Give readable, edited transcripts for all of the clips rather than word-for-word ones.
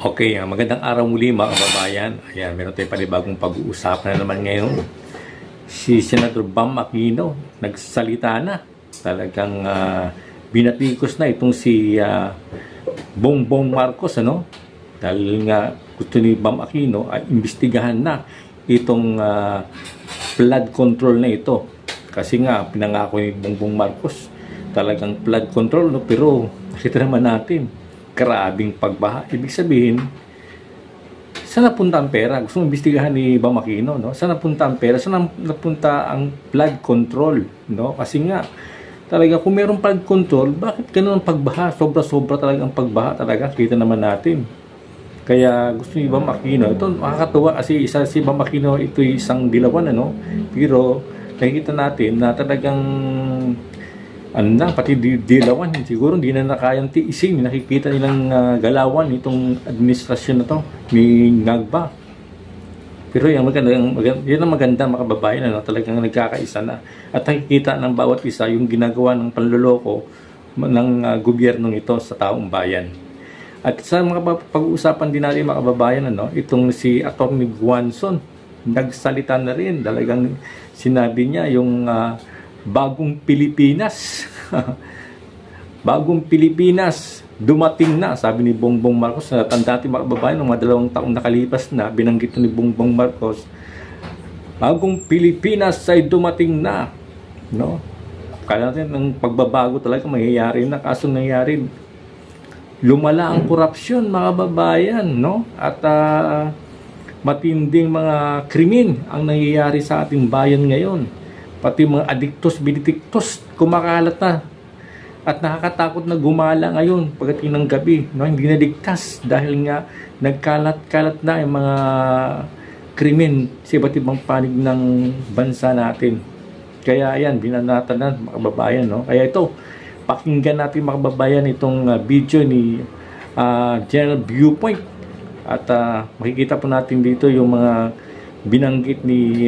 Okay, magandang araw muli mga kababayan. Ayan, meron tayong panibagong pag-uusapan na naman ngayon. Si Senator Bam Aquino, nagsalita na. Talagang binatikos na itong si Bongbong Marcos, ano? Dahil nga gusto ni Bam Aquino ay imbestigahan na itong flood control na ito. Kasi nga, pinangako ni Bongbong Marcos, talagang flood control, no? Pero nakita naman natin, karabing pagbaha. Ibig sabihin, saan napunta ang pera? Gusto mong imbestigahan ni Bam Aquino, no? Saan napunta ang pera? Saan napunta ang flood control, no? Kasi nga, talaga kung mayroong flood control, bakit ganun ang pagbaha? Sobra-sobra talaga ang pagbaha talaga. Kita naman natin. Kaya gusto ni Bam Aquino, ito makakatuwa kasi si Bam Aquino, ito isang dilawan, ano? Pero nakikita natin na talagang pati dilawan, siguro hindi na nakayang tiisin. Nakikita nilang galawan itong administrasyon na to ni Ngagba. Pero yan ang maganda mga kababayan, ano? Talagang nagkakaisa na at nakikita ng bawat isa yung ginagawa ng panloloko ng gobyernong ito sa taong bayan. At sa mga pag-uusapan din natin mga kababayan, ano? Itong si Atty. Guanzon nagsalita na rin. Talagang sinabi niya yung bagong Pilipinas. Bagong Pilipinas dumating na, sabi ni Bongbong Marcos. Tanda natin mga kababayan, ng mga 2 taong nakalipas na binanggit ni Bongbong Marcos, bagong Pilipinas ay dumating na, no? Kaya natin ang pagbabago talaga mangyayari na, kaso nangyayari lumala ang korupsyon mga kababayan, no? At matinding mga krimen ang nangyayari sa ating bayan ngayon. Pati mga adiktos, binitiktos, kumakalat na. At nakakatakot na gumala ngayon pagdating ng gabi, no? Hindi na ligtas dahil nga nagkalat-kalat na yung mga krimen sa iba't ibang panig ng bansa natin. Kaya ayan, binanatan na mga kababayan, no? Kaya ito, pakinggan natin mga kababayan itong video ni General Viewpoint. At makikita po natin dito yung mga binanggit ni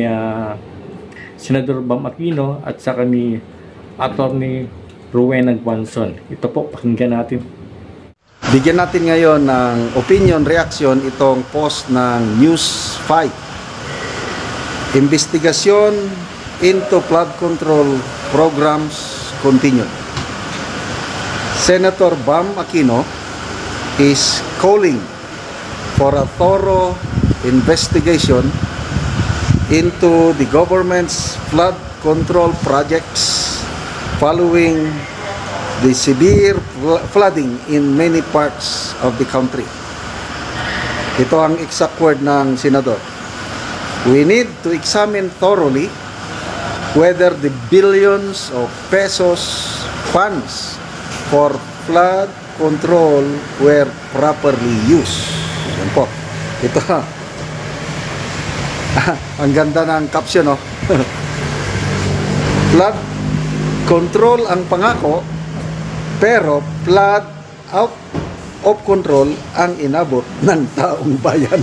Senador Bam Aquino at saka ni Atty. Rowena Guanzon. Ito po, pakinggan natin. Bigyan natin ngayon ng opinion reaction itong post ng News 5. Investigasyon into flood control programs continued. Senator Bam Aquino is calling for a thorough investigation into the government's flood control projects following the severe flooding in many parts of the country. Ito ang exact word ng senador. We need to examine thoroughly whether the billions of pesos funds for flood control were properly used. Yan po. Ito. Ang ganda ng caption, no? Flood control ang pangako, pero flood out of control ang inabot ng taong bayan.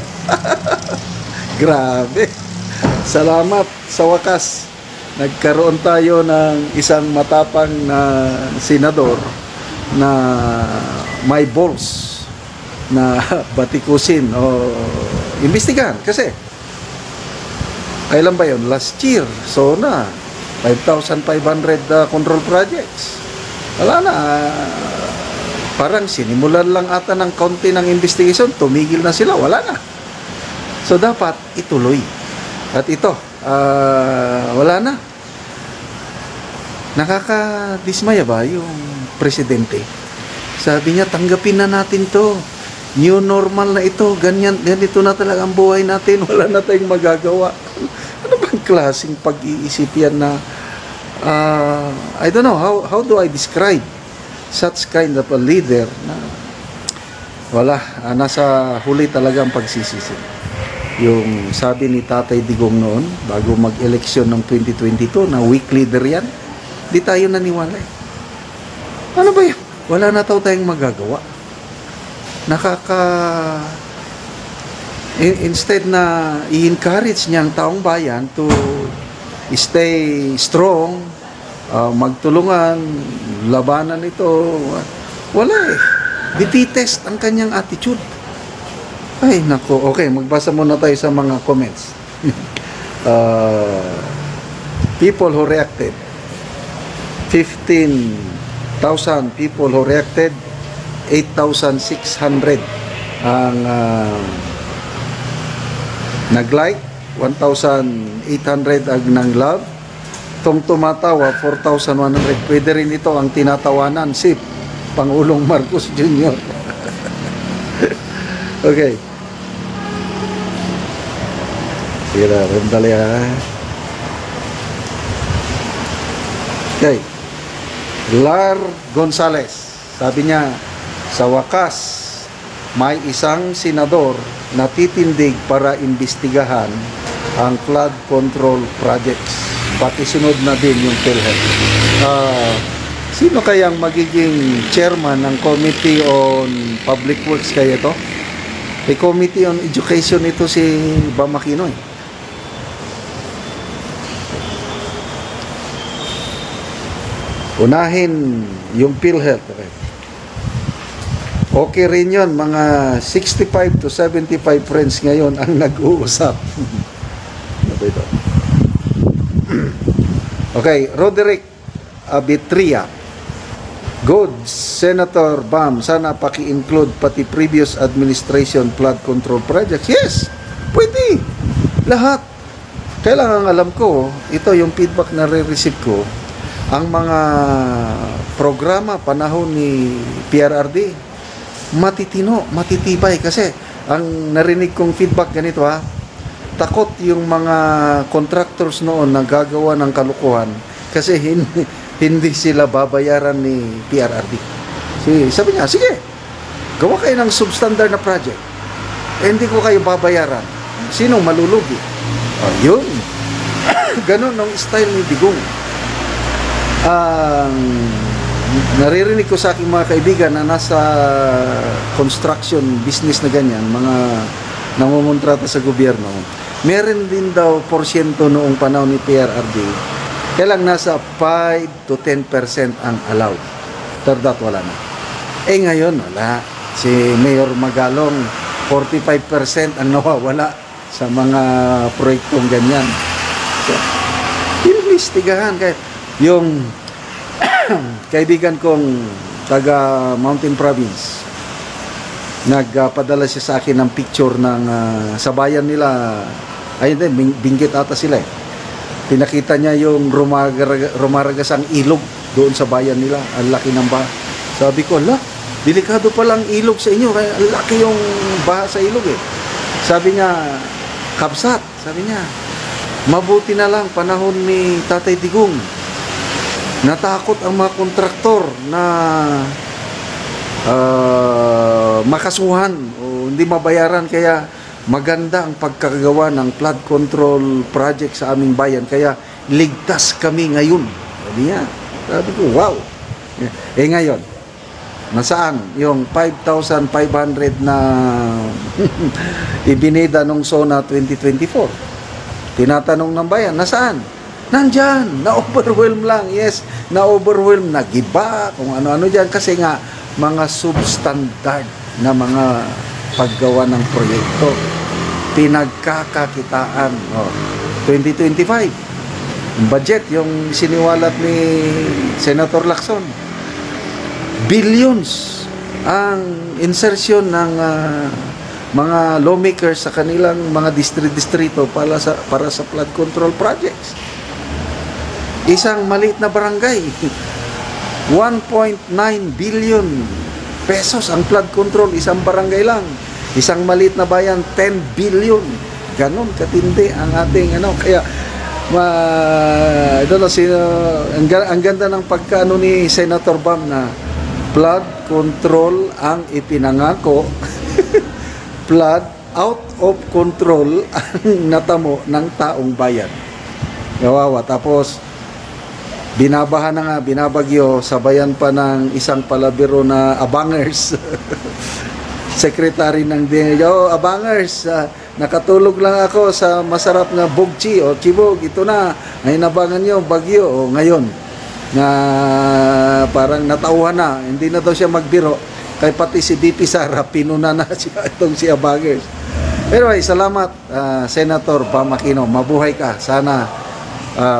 Grabe. Salamat sa wakas. Nagkaroon tayo ng isang matapang na senador na may balls na batikusin o imbestigahan. Kasi kailan ba yun? Last year. So na 5,500 control projects. Wala na. Parang sinimulan lang ata ng kaunti ng investigation, tumigil na sila, wala na. So dapat ituloy. At ito, wala na. Nakakadismaya ba yung presidente? Sabi niya, tanggapin na natin to. New normal na ito. Ganito na talaga ang buhay natin. Wala na tayong magagawa. Ano bang klaseng pag-iisip yan na I don't know, how do I describe such kind of a leader na wala, nasa huli talaga ang pagsisisi. Yung sabi ni Tatay Digong noon, bago mag-eleksyon ng 2022, na weak leader yan, di tayo naniwala eh. Ano ba yan? Wala na tayong magagawa. Instead na i-encourage niya ang taong bayan to stay strong, magtulungan, labanan ito, wala eh. Defeatist ang kanyang attitude. Ay, nako. Okay, magbasa muna tayo sa mga comments. People who reacted. 15,000 people who reacted. 8,600 ang nag-like. 1,800 ang nang-love. Itong tumatawa, 4,100. Pwede rin ito ang tinatawanan si Pangulong Marcos Jr. Okay. Sige na, rendali ha. Okay. Lar Gonzales. Sabi niya, sa wakas, may isang senador na titindig para imbestigahan ang flood control projects. Pati sunod na din yung PhilHealth. Sino kayang magiging chairman ng Committee on Public Works kaya ito? May Committee on Education ito si Bam Aquino eh. Unahin yung PhilHealth. Okay rin yun, mga 65 to 75 friends ngayon ang nag-uusap. Ano ba ito? Okay, Roderick Abitria. Good, Senator Bam, sana paki-include pati previous administration flood control projects. Yes, pwede. Lahat. Kailangan alam ko, ito yung feedback na re-receive ko, ang mga programa panahon ni PRRD, matitino, matitibay. Kasi, ang narinig kong feedback ganito ha, takot yung mga contractors noon na gagawa ng kalukuhan kasi hindi sila babayaran ni PRRD. Sabi niya, sige, gawa kayo ng substandard na project. Hindi ko kayo babayaran. Sinong malulugi? Yun. Ganon ang style ni Digong. Naririnig ko sa aking mga kaibigan na nasa construction business na ganyan, mga nangungontrata sa gobyerno, meron din daw porsyento noong panahon ni PRRD. Kailang nasa 5 to 10% ang allowed. After that, wala na. Ngayon, wala. Si Mayor Magalong, 45% ang nawawala sa mga proyektong ganyan. So, inimbestigahan. Yung kaibigan kong taga Mountain Province, nagpadala siya sa akin ng picture ng sa bayan nila. Ayun din, Binggit ata sila eh. Pinakita niya yung rumaragas ang ilog doon sa bayan nila. Ang laki ng baha. Sabi ko, delikado palang ilog sa inyo. Kaya ang laki yung baha sa ilog eh. Sabi niya, Kabsat, sabi niya, mabuti na lang panahon ni Tatay Digong. Natakot ang mga kontraktor na makasuhan o hindi mabayaran, kaya maganda ang pagkagawa ng flood control project sa aming bayan, kaya ligtas kami ngayon. Sabi ko, wow. Ngayon, nasaan yung 5,500 na ibinida nung SONA 2024? Tinatanong ng bayan, nasaan? Nandyan, na-overwhelm lang. Yes, na-overwhelm, nagiba, kung ano-ano dyan, kasi nga mga substandard na mga paggawa ng proyekto, pinagkakakitaan. 2025 budget yung siniwalat ni Senator Lacson, billions ang insertion ng mga lawmakers sa kanilang mga distrito para sa flood control projects. Isang maliit na barangay, 1.9 billion pesos ang flood control, isang barangay lang. Isang maliit na bayan, 10 billion. Ganon katindi ang ating kaya ang ganda ng pagkaano ni Senator Bam na flood control ang ipinangako. Flood out of control ang natamo ng taong bayan. Kawawa. Tapos binabaha na nga, binabagyo, sabayan pa ng isang palabiro na abangers. Secretary ng DNR, abangers, nakatulog lang ako sa masarap na bugchi o chibog, ito na, ay nabangan nyo, bagyo, o ngayon, na parang natauhan na, hindi na daw siya magbiro, Kaya pati si BP Sara, pinuna na siya itong si Abagers. Anyway, salamat Senator Bam Aquino. Mabuhay ka. Sana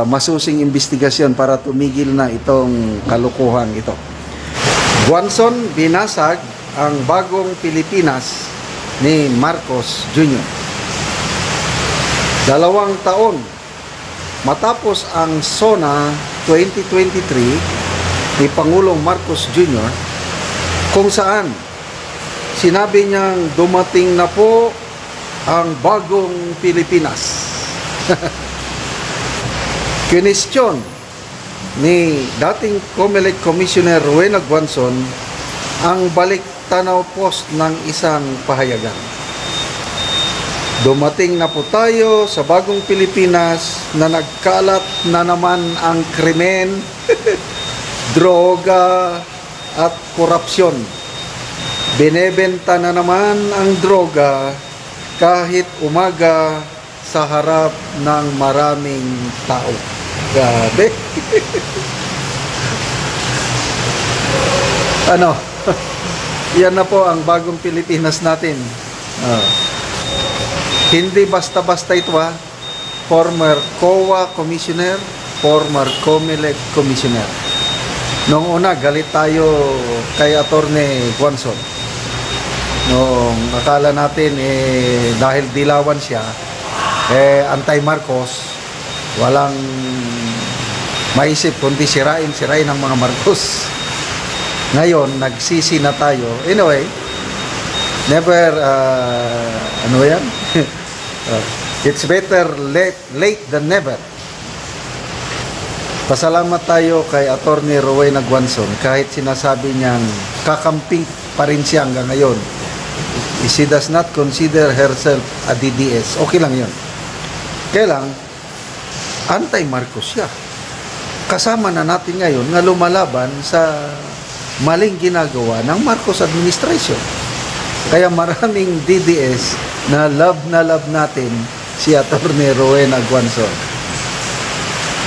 masusing investigasyon para tumigil na itong kalukuhan ito. Guanzon, binasag ang bagong Pilipinas ni Marcos Jr. 2 taon matapos ang SONA 2023 ni Pangulong Marcos Jr. kung saan sinabi niyang dumating na po ang bagong Pilipinas. Kinestyon ni dating COMELEC Commissioner Rowena Guanzon ang balik tanaw post ng isang pahayagan. Dumating na po tayo sa bagong Pilipinas na nagkalat na naman ang krimen, droga at korupsyon. Binebenta na naman ang droga kahit umaga sa harap ng maraming tao. Grabe. Ano? Yan na po ang bagong Pilipinas natin. Hindi basta-basta ito Former COA Commissioner, former COMELEC Commissioner. Noong una, galit tayo kay Attorney Guanzon. Noong akala natin dahil dilawan siya, anti-Marcos, walang maisip kundi sirain ang mga Marcos. Ngayon, nagsisi na tayo. Anyway, never, ano yan? It's better late than never. Pasalamat tayo kay Attorney Rowena Guanzon kahit sinasabi niyang kakamping pa rin siya hanggang ngayon. She does not consider herself a DDS. Okay lang yun. Kaya lang, anti-Marcos siya. Kasama na natin ngayon na lumalaban sa maling ginagawa ng Marcos administration. Kaya maraming DDS na love natin si Attorney Rowena Guanzon.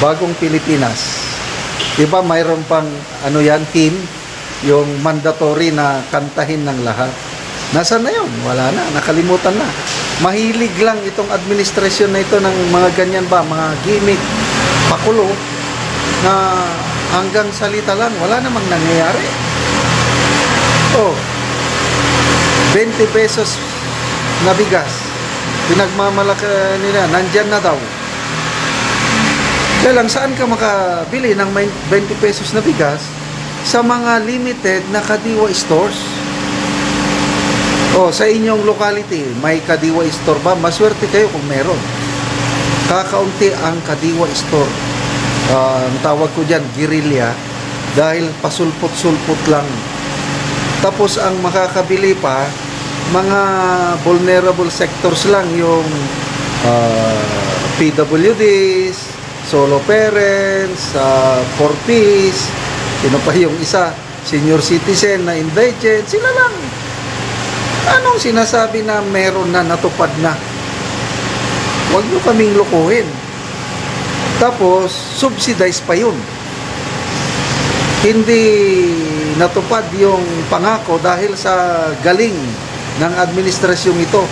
Bagong Pilipinas. Diba mayroon pang hymn, yung mandatory na kantahin ng lahat. Nasaan na yun? Wala na, nakalimutan na. Mahilig lang itong administrasyon na ito ng mga ganyan mga gimmick, pakulo, na hanggang salita lang, wala namang nangyayari. 20 pesos na bigas, pinagmamalaki nila, nandyan na daw. Kaya lang, saan ka makabili ng 20 pesos na bigas? Sa mga limited na Kadiwa stores. Sa inyong locality, may Kadiwa store ba? Maswerte kayo kung meron. Kakaunti ang Kadiwa store. Ang tawag ko dyan, guerrilla, dahil pasulpot-sulpot lang. Tapos ang makakabili pa, mga vulnerable sectors lang, yung PWDs, solo parents, 4Ps, sino pa yung isa, senior citizen na indigent, sila lang. Anong sinasabi na meron na, natupad na? Huwag nyo kaming lukuhin. Tapos, subsidize pa yun. Hindi natupad yung pangako dahil sa galing ng administrasyong ito.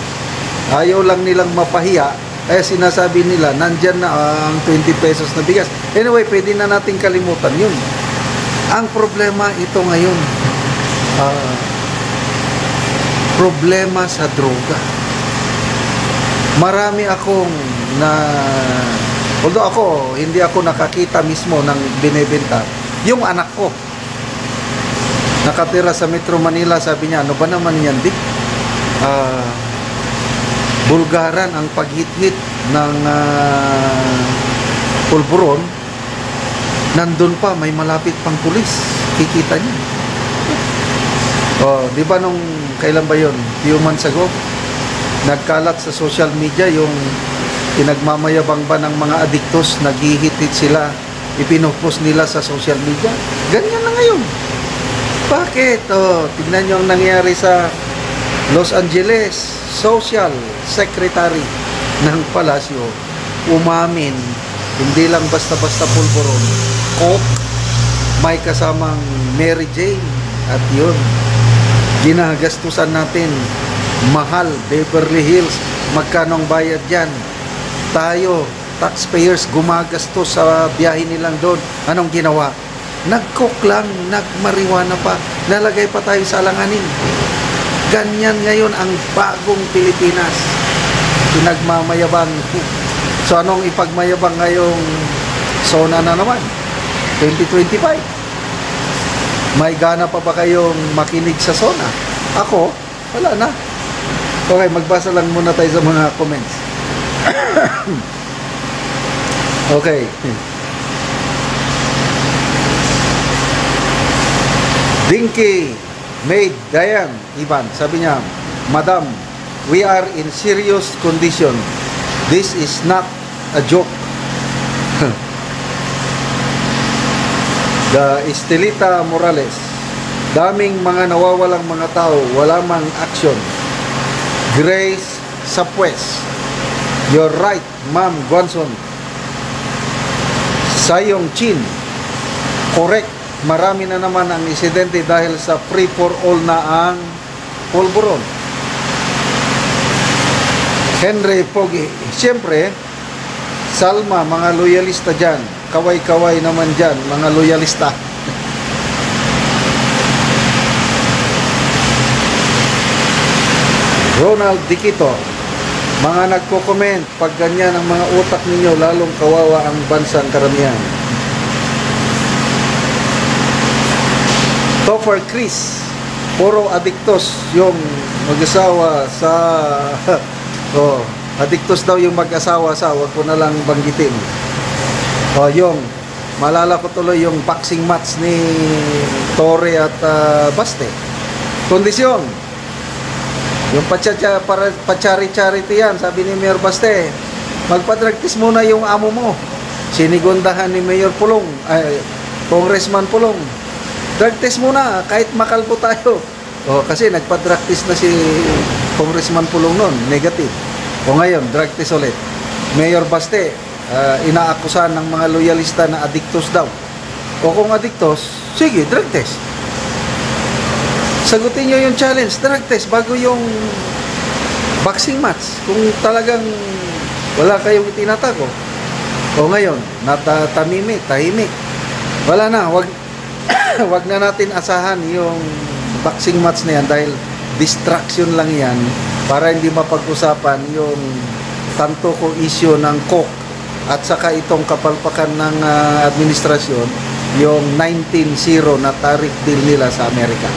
Ayaw lang nilang mapahiya, kaya sinasabi nila, nandyan na ang 20 pesos na bigas. Anyway, pwede na nating kalimutan yun. Ang problema ito ngayon, problema sa droga. Marami akong although hindi ako nakakita mismo ng binebenta. Yung anak ko, nakatira sa Metro Manila, sabi niya, ano ba naman yan, Dick? Bulgaran ang paghit-hit ng pulburon. Nandun pa, may malapit pang pulis. Kikita niya. Di ba nung, kailan ba yun? Few months ago, nagkalat sa social media yung pinagmamayabang ba ng mga adiktos, naghihit-hit sila, ipinopost nila sa social media. Ganyan na ngayon. Bakit? Tignan nyo ang nangyari sa Los Angeles. Social Secretary ng Palasyo umamin, hindi lang basta-basta pulburon, coke, may kasamang Mary Jane, at yun, Ginagastusan natin. Mahal, Beverly Hills. Magkano ang bayad dyan? Tayo, taxpayers, gumagastos sa biyahe nilang doon. Anong ginawa? Nag-cook lang, nagmariwana pa. Nalagay pa tayo sa alanganin. Ganyan ngayon ang bagong Pilipinas. Pinagmamayabang. So anong ipagmayabang ngayong SONA na naman? 2025. May gana pa ba kayong makinig sa SONA? Ako, wala na. Okay, magbasa lang muna tayo sa mga comments. Okay. Dinky Maid Dayan Ivan, sabi niya, Madam, we are in serious condition. This is not a joke. The Estelita Morales, daming mga nawawalang mga tao, wala mang action. Grace Sapwes, you're right, Ma'am Guanson. Sayong Chin, correct, marami na naman ang insidente dahil sa free for all na ang pulburon. Henry Pogi, siyempre, Salma, mga loyalista dyan, kaway-kaway naman dyan, mga loyalista. Ronald Diquito, mga nagko-comment, pag ganyan ang mga utak ninyo, lalong kawawa ang bansang karamihan. Topher Chris, puro adiktos yung mag-asawa sa oh, adiktos daw yung mag-asawa sa, wag ko na lang banggitin. Oh, yung malala ko tuloy yung boxing match ni Torre at Baste. Kondisyon, yung pachari-charity yan, sabi ni Mayor Baste, magpa-drug test muna yung amo mo. Sinigundahan ni Mayor Pulong, Congressman Pulong. Drug test muna, kahit makalbo tayo. O, kasi nagpa-drug test na si Congressman Pulong noon, negative. O ngayon, drug test ulit. Mayor Baste, inaakusan ng mga loyalista na adiktos daw. O kung adiktos, sige, drug test. Sagutin nyo yung challenge, drug test, bago yung boxing match. Kung talagang wala kayong itinatago. O ngayon, tahimik. Wala na, wag na natin asahan yung boxing match na yan dahil distraction lang yan para hindi mapag-usapan yung tanto ko issue ng coke at saka itong kapalpakan ng administrasyon, yung 19-0 na tariff deal nila sa Amerika.